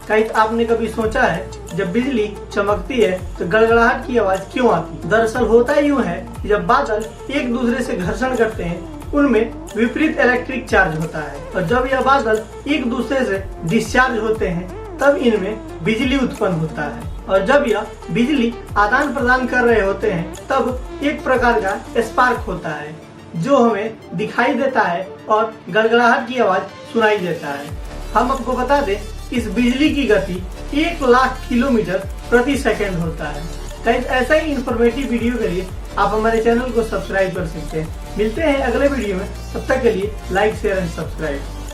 कहीं आपने कभी सोचा है जब बिजली चमकती है तो गड़गड़ाहट की आवाज क्यों आती है? दरअसल होता यूँ है कि जब बादल एक दूसरे से घर्षण करते हैं उनमें विपरीत इलेक्ट्रिक चार्ज होता है और जब यह बादल एक दूसरे से डिस्चार्ज होते हैं तब इनमें बिजली उत्पन्न होता है और जब यह बिजली आदान प्रदान कर रहे होते हैं तब एक प्रकार का स्पार्क होता है जो हमें दिखाई देता है और गड़गड़ाहट की आवाज सुनाई देता है। हम आपको बता दें इस बिजली की गति 1,00,000 किलोमीटर प्रति सेकंड होता है। गाइस ऐसा ही इंफॉर्मेटिव वीडियो के लिए आप हमारे चैनल को सब्सक्राइब कर सकते हैं। मिलते हैं अगले वीडियो में, तब तक के लिए लाइक शेयर एंड सब्सक्राइब।